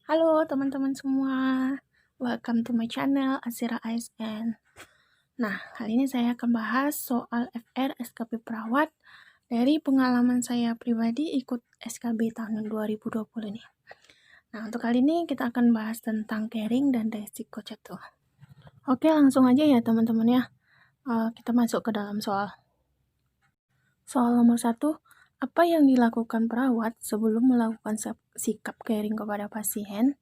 Halo teman-teman semua, welcome to my channel Azira ASN. Nah, kali ini saya akan bahas soal FR SKB Perawat dari pengalaman saya pribadi ikut SKB tahun 2020 nih. Nah, untuk kali ini kita akan bahas tentang caring dan resiko jatuh. Oke, langsung aja ya teman-teman ya. Kita masuk ke dalam soal. Soal nomor 1, apa yang dilakukan perawat sebelum melakukan sikap caring kepada pasien?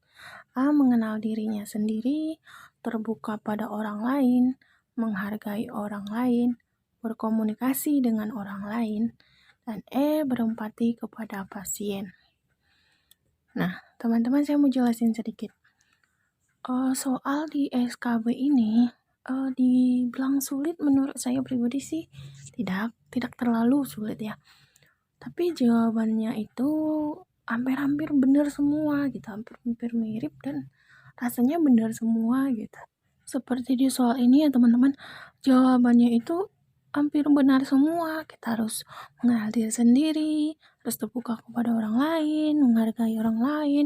A. Mengenal dirinya sendiri, terbuka pada orang lain, menghargai orang lain, berkomunikasi dengan orang lain, dan E. Berempati kepada pasien. Nah, teman-teman saya mau jelasin sedikit. Soal di SKB ini, dibilang sulit menurut saya pribadi sih tidak terlalu sulit ya. Tapi jawabannya itu hampir-hampir benar semua gitu, hampir mirip dan rasanya benar semua gitu. Seperti di soal ini ya teman-teman, jawabannya itu hampir benar semua. Kita harus mengenal diri sendiri, harus terbuka kepada orang lain, menghargai orang lain,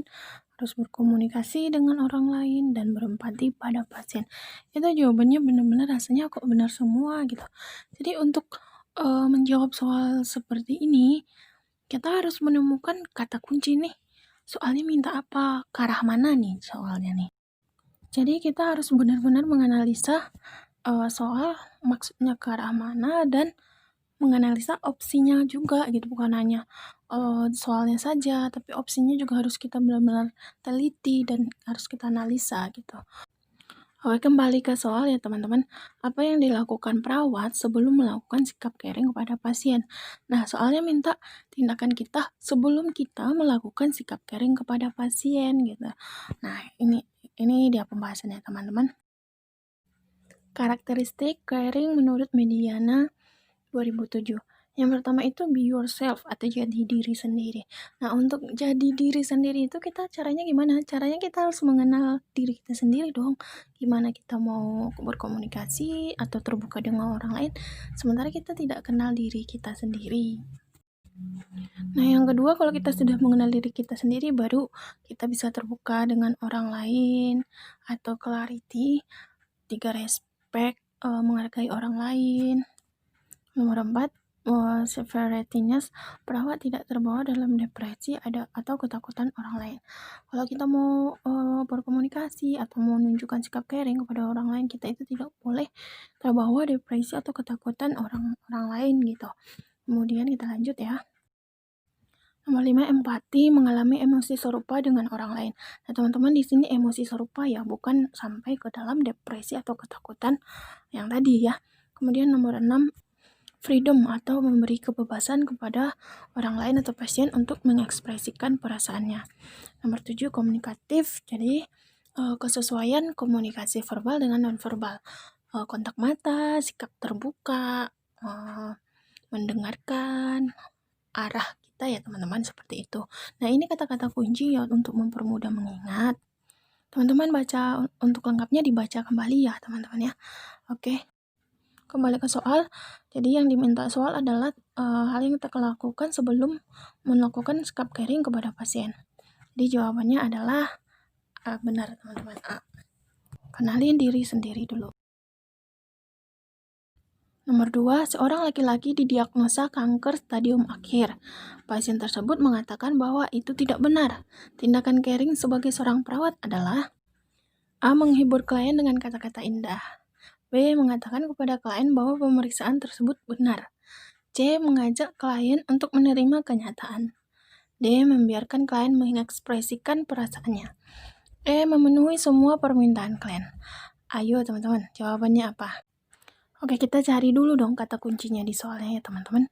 harus berkomunikasi dengan orang lain, dan berempati pada pasien. Itu jawabannya benar-benar rasanya kok benar semua gitu. Jadi untuk menjawab soal seperti ini, kita harus menemukan kata kunci nih. Soalnya minta apa? Ke arah mana nih soalnya nih? Jadi kita harus benar-benar menganalisa soal maksudnya ke arah mana dan menganalisa opsinya juga gitu, bukan hanya soalnya saja, tapi opsinya juga harus kita benar-benar teliti dan harus kita analisa gitu. Oke, kembali ke soal ya teman-teman. Apa yang dilakukan perawat sebelum melakukan sikap caring kepada pasien? Nah, soalnya minta tindakan kita sebelum kita melakukan sikap caring kepada pasien gitu. Nah, ini dia pembahasannya teman-teman. Karakteristik caring menurut Mediana 2007. Yang pertama itu be yourself atau jadi diri sendiri. Nah, untuk jadi diri sendiri itu kita caranya gimana? Caranya kita harus mengenal diri kita sendiri dong. Gimana kita mau berkomunikasi atau terbuka dengan orang lain sementara kita tidak kenal diri kita sendiri. Nah, yang kedua, kalau kita sudah mengenal diri kita sendiri, baru kita bisa terbuka dengan orang lain atau clarity. 3, respect, menghargai orang lain. Nomor 4, severity-ness, perawat tidak terbawa dalam depresi atau ketakutan orang lain. Kalau kita mau berkomunikasi atau mau menunjukkan sikap caring kepada orang lain, kita itu tidak boleh terbawa depresi atau ketakutan orang lain gitu. Kemudian kita lanjut ya. Nomor 5, empati, mengalami emosi serupa dengan orang lain. Nah, teman-teman di sini emosi serupa ya, bukan sampai ke dalam depresi atau ketakutan yang tadi ya. Kemudian nomor 6, freedom atau memberi kebebasan kepada orang lain atau pasien untuk mengekspresikan perasaannya. Nomor 7, komunikatif, jadi kesesuaian komunikasi verbal dengan nonverbal. Kontak mata, sikap terbuka, mendengarkan, arah kita ya teman-teman, seperti itu. Nah, ini kata-kata kunci ya untuk mempermudah mengingat. Teman-teman baca untuk lengkapnya, dibaca kembali ya teman-teman ya. Oke. Kembali ke soal. Jadi yang diminta soal adalah hal yang kita lakukan sebelum melakukan sikap caring kepada pasien. Jadi jawabannya adalah benar teman-teman, A. Kenalin diri sendiri dulu. Nomor 2, seorang laki-laki didiagnosa kanker stadium akhir. Pasien tersebut mengatakan bahwa itu tidak benar. Tindakan caring sebagai seorang perawat adalah A. Menghibur klien dengan kata-kata indah. B. Mengatakan kepada klien bahwa pemeriksaan tersebut benar. C. Mengajak klien untuk menerima kenyataan. D. Membiarkan klien mengekspresikan perasaannya. E. Memenuhi semua permintaan klien. Ayo teman-teman, jawabannya apa? Oke, kita cari dulu dong kata kuncinya di soalnya ya teman-teman.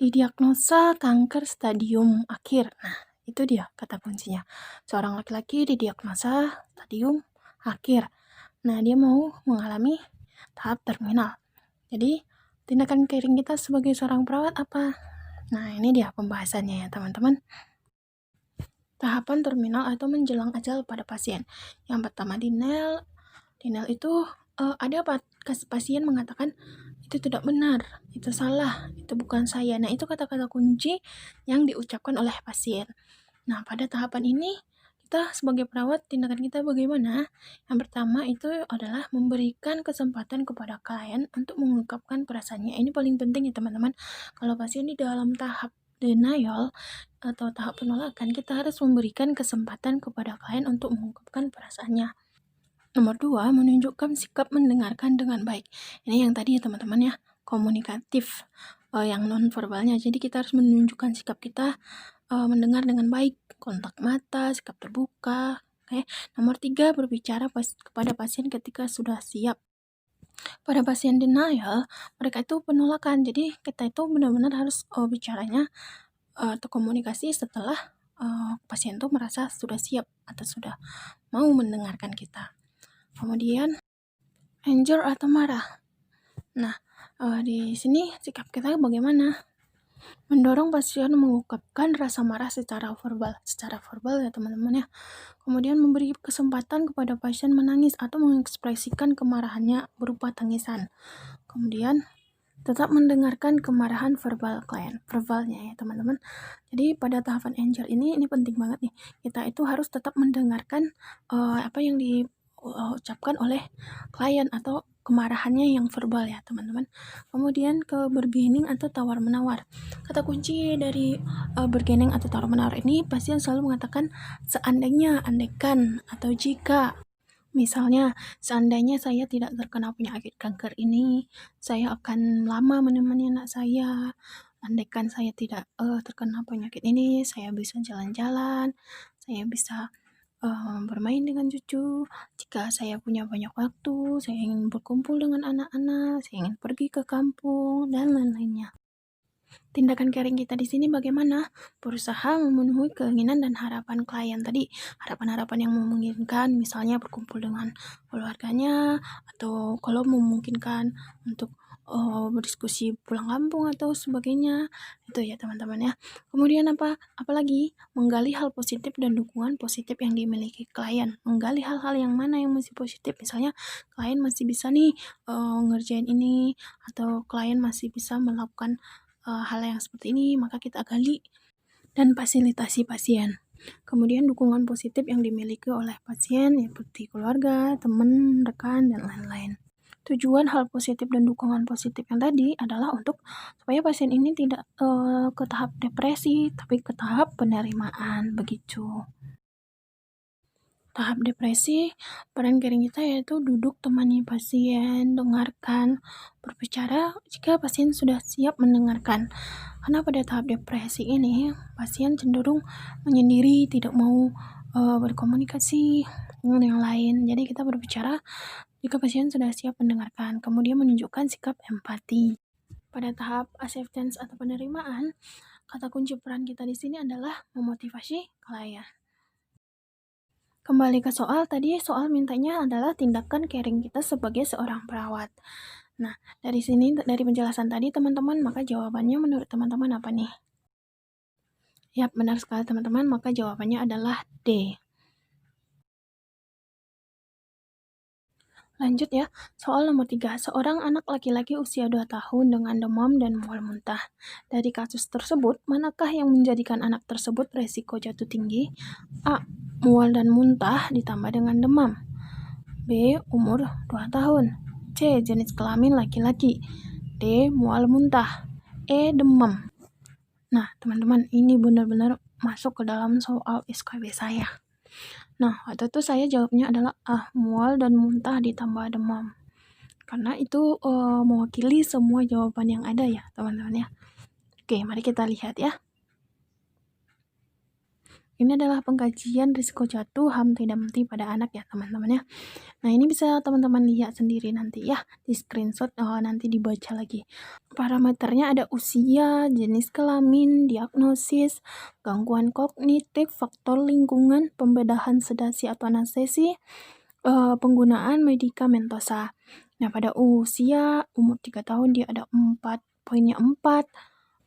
Didiagnosa kanker stadium akhir. Nah, itu dia kata kuncinya. Seorang laki-laki didiagnosa stadium akhir. Nah, dia mau mengalami tahap terminal. Jadi, tindakan caring kita sebagai seorang perawat apa? Nah, ini dia pembahasannya ya teman-teman. Tahapan terminal atau menjelang ajal pada pasien. Yang pertama denial. Denial itu ada pasien mengatakan itu tidak benar, itu salah, itu bukan saya. Nah, itu kata-kata kunci yang diucapkan oleh pasien. Nah, pada tahapan ini kita sebagai perawat, tindakan kita bagaimana? Yang pertama itu adalah memberikan kesempatan kepada klien untuk mengungkapkan perasaannya. Ini paling penting ya teman-teman. Kalau pasien di dalam tahap denial atau tahap penolakan, kita harus memberikan kesempatan kepada klien untuk mengungkapkan perasaannya. Nomor 2, menunjukkan sikap mendengarkan dengan baik. Ini yang tadi ya teman-teman ya, komunikatif yang non-verbalnya. Jadi kita harus menunjukkan sikap kita mendengar dengan baik, kontak mata, sikap terbuka. Oke. Nomor 3, berbicara kepada pasien ketika sudah siap. Pada pasien denial, mereka itu penolakan. Jadi kita itu benar-benar harus bicaranya atau komunikasi setelah pasien itu merasa sudah siap atau sudah mau mendengarkan kita. Kemudian anger atau marah. Nah, di sini sikap kita bagaimana? Mendorong pasien mengungkapkan rasa marah secara verbal ya teman-teman ya. Kemudian memberi kesempatan kepada pasien menangis atau mengekspresikan kemarahannya berupa tangisan. Kemudian tetap mendengarkan kemarahan verbalnya ya teman-teman. Jadi pada tahapan anger ini penting banget nih. Kita itu harus tetap mendengarkan apa yang diucapkan oleh klien atau kemarahannya yang verbal ya teman-teman. Kemudian ke bargaining atau tawar-menawar. Kata kunci dari bargaining atau tawar-menawar ini, pasien selalu mengatakan seandainya, andaikan, atau jika. Misalnya, seandainya saya tidak terkena penyakit kanker ini, saya akan lama menemani anak saya. Andaikan saya tidak terkena penyakit ini, saya bisa jalan-jalan, saya bisa bermain dengan cucu. Jika saya punya banyak waktu, saya ingin berkumpul dengan anak-anak, saya ingin pergi ke kampung, dan lain-lainnya. Tindakan caring kita di sini bagaimana? Berusaha memenuhi keinginan dan harapan klien tadi. Harapan-harapan yang memungkinkan, misalnya berkumpul dengan keluarganya, atau kalau memungkinkan untuk berdiskusi pulang kampung atau sebagainya. Itu ya teman-teman ya. Kemudian apalagi menggali hal positif dan dukungan positif yang dimiliki klien. Menggali hal-hal yang mana yang masih positif. Misalnya klien masih bisa nih ngerjain ini, atau klien masih bisa melakukan hal yang seperti ini, maka kita gali dan fasilitasi pasien. Kemudian dukungan positif yang dimiliki oleh pasien seperti keluarga, teman, rekan, dan lain-lain. Tujuan hal positif dan dukungan positif yang tadi adalah untuk supaya pasien ini tidak ke tahap depresi, tapi ke tahap penerimaan, begitu. Tahap depresi, peran caring kita yaitu duduk temani pasien, dengarkan, berbicara jika pasien sudah siap mendengarkan. Karena pada tahap depresi ini, pasien cenderung menyendiri, tidak mau berkomunikasi dengan yang lain. Jadi kita berbicara jika pasien sudah siap mendengarkan. Kemudian menunjukkan sikap empati. Pada tahap acceptance atau penerimaan, kata kunci peran kita di sini adalah memotivasi klien. Kembali ke soal tadi, soal mintanya adalah tindakan caring kita sebagai seorang perawat. Nah, dari sini, dari penjelasan tadi teman-teman, maka jawabannya menurut teman-teman apa nih? Yap, benar sekali teman-teman, maka jawabannya adalah D. Lanjut ya, soal nomor 3. Seorang anak laki-laki usia 2 tahun dengan demam dan mual muntah. Dari kasus tersebut, manakah yang menjadikan anak tersebut resiko jatuh tinggi? A. Mual dan muntah ditambah dengan demam. B. Umur 2 tahun. C. Jenis kelamin laki-laki. D. Mual muntah. E. Demam. Nah, teman-teman, ini benar-benar masuk ke dalam soal SKB saya. Nah, waktu itu saya jawabnya adalah mual dan muntah ditambah demam. Karena itu mewakili semua jawaban yang ada ya, teman-teman ya. Oke, mari kita lihat ya. Ini adalah pengkajian risiko jatuh Humpty Dumpty pada anak ya, teman-teman ya. Nah, ini bisa teman-teman lihat sendiri nanti ya, di screenshot nanti dibaca lagi. Parameternya ada usia, jenis kelamin, diagnosis, gangguan kognitif, faktor lingkungan, pembedahan sedasi atau anestesi, penggunaan medikamentosa. Nah, pada usia umur 3 tahun dia ada 4, poinnya 4.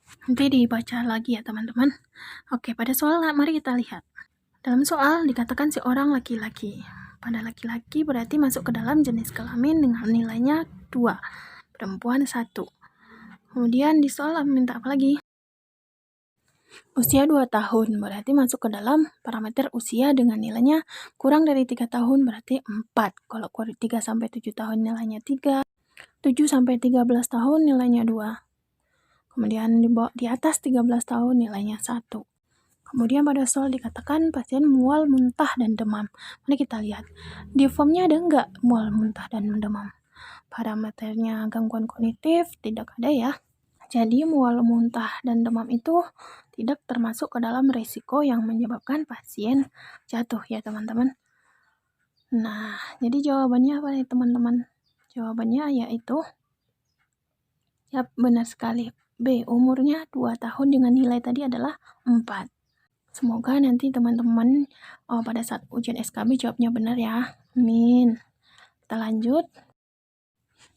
Nanti dibaca lagi ya teman-teman. Oke, pada soal mari kita lihat. Dalam soal dikatakan seorang laki-laki. Pada laki-laki berarti masuk ke dalam jenis kelamin dengan nilainya 2. Perempuan 1. Kemudian di soal minta apa lagi? usia 2 tahun, berarti masuk ke dalam parameter usia dengan nilainya kurang dari 3 tahun, berarti 4. Kalau 3-7 tahun nilainya 3, 7-13 tahun nilainya 2. Kemudian di atas 13 tahun nilainya 1. Kemudian pada soal dikatakan pasien mual, muntah, dan demam. Mari kita lihat, di formnya ada nggak mual, muntah, dan demam? Parameternya gangguan kognitif tidak ada ya. Jadi mual, muntah, dan demam itu tidak termasuk ke dalam risiko yang menyebabkan pasien jatuh ya teman-teman. Nah, jadi jawabannya apa nih teman-teman? Jawabannya yaitu, ya benar sekali, B, umurnya 2 tahun dengan nilai tadi adalah 4. Semoga nanti teman-teman pada saat ujian SKB jawabnya benar ya. Amin. Kita lanjut.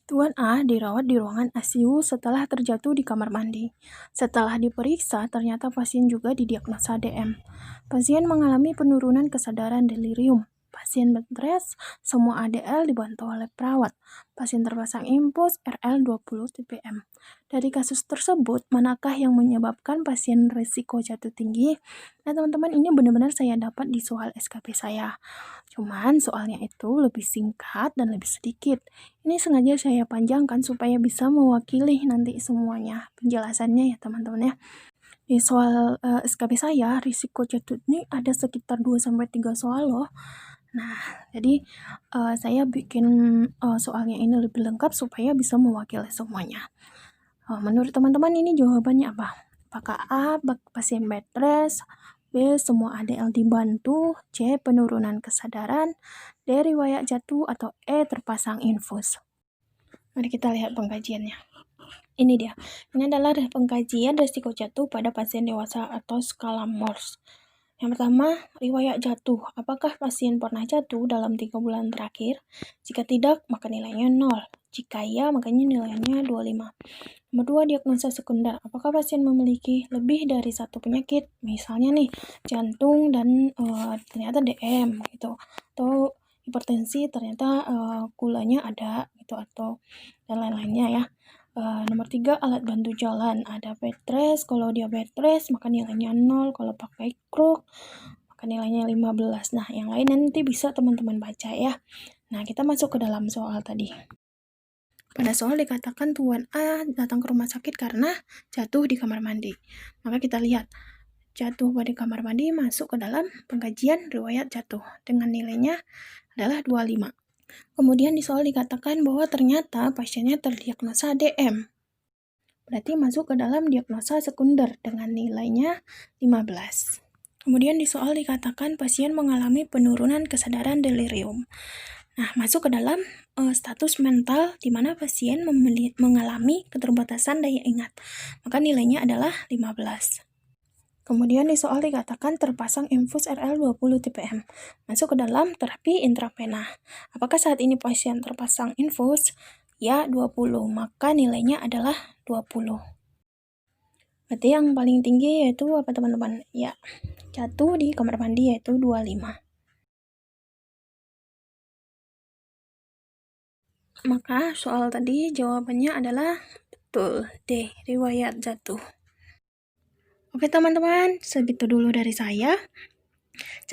Tuan A dirawat di ruangan ICU setelah terjatuh di kamar mandi. Setelah diperiksa, ternyata pasien juga didiagnosa DM. Pasien mengalami penurunan kesadaran delirium. Pasien bed rest, semua ADL dibantu oleh perawat. Pasien terpasang infus RL 20 TPM. Dari kasus tersebut, manakah yang menyebabkan pasien risiko jatuh tinggi? Nah teman-teman, ini benar-benar saya dapat di soal SKP saya. Cuman soalnya itu lebih singkat dan lebih sedikit. Ini sengaja saya panjangkan supaya bisa mewakili nanti semuanya penjelasannya ya teman-teman ya. Di soal SKP saya, risiko jatuh ini ada sekitar 2-3 soal loh. Nah, jadi saya bikin soalnya ini lebih lengkap supaya bisa mewakili semuanya. Menurut teman-teman ini jawabannya apa? Apakah A, pasien bed rest, B, semua ADL dibantu, C, penurunan kesadaran, D, riwayat jatuh, atau E, terpasang infus? Mari kita lihat pengkajiannya. Ini dia. Ini adalah pengkajian risiko jatuh pada pasien dewasa atau skala Morse. Yang pertama, riwayat jatuh. Apakah pasien pernah jatuh dalam 3 bulan terakhir? Jika tidak, maka nilainya 0. Jika iya, makanya nilainya 25. Nomor 2, diagnosa sekunder. Apakah pasien memiliki lebih dari satu penyakit? Misalnya nih, jantung dan ternyata DM gitu. Atau hipertensi ternyata gulanya ada gitu, atau dan lain-lainnya ya. Nomor 3, alat bantu jalan. Ada bed rest, kalau dia bed rest maka nilainya 0, kalau pakai kruk maka nilainya 15. Nah, yang lain nanti bisa teman-teman baca ya. Nah, kita masuk ke dalam soal tadi. Pada soal dikatakan Tuan A datang ke rumah sakit karena jatuh di kamar mandi. Maka kita lihat, jatuh pada kamar mandi masuk ke dalam pengkajian riwayat jatuh dengan nilainya adalah 25. Kemudian di soal dikatakan bahwa ternyata pasiennya terdiagnosa DM. Berarti masuk ke dalam diagnosa sekunder dengan nilainya 15. Kemudian di soal dikatakan pasien mengalami penurunan kesadaran delirium. Nah, masuk ke dalam status mental di mana pasien mengalami keterbatasan daya ingat. Maka nilainya adalah 15. Kemudian di soal dikatakan terpasang infus RL 20 TPM. Masuk ke dalam terapi intravena. Apakah saat ini pasien terpasang infus? Ya, 20. Maka nilainya adalah 20. Berarti yang paling tinggi yaitu apa teman-teman? Ya, jatuh di kamar mandi yaitu 25. Maka soal tadi jawabannya adalah betul, D, riwayat jatuh. Oke teman-teman, segitu dulu dari saya.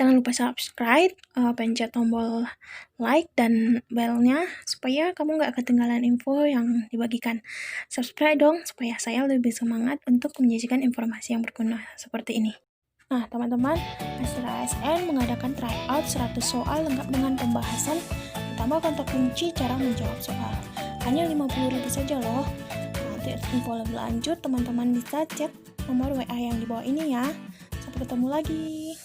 Jangan lupa subscribe, pencet tombol like dan belnya supaya kamu nggak ketinggalan info yang dibagikan. Subscribe dong supaya saya lebih semangat untuk menyajikan informasi yang berguna seperti ini. Nah teman-teman, Asira ASN mengadakan tryout 100 soal lengkap dengan pembahasan tambah kata kunci cara menjawab soal. Hanya 50.000 saja loh. Nanti info lebih lanjut teman-teman bisa cek nomor WA yang di bawah ini ya. Sampai ketemu lagi.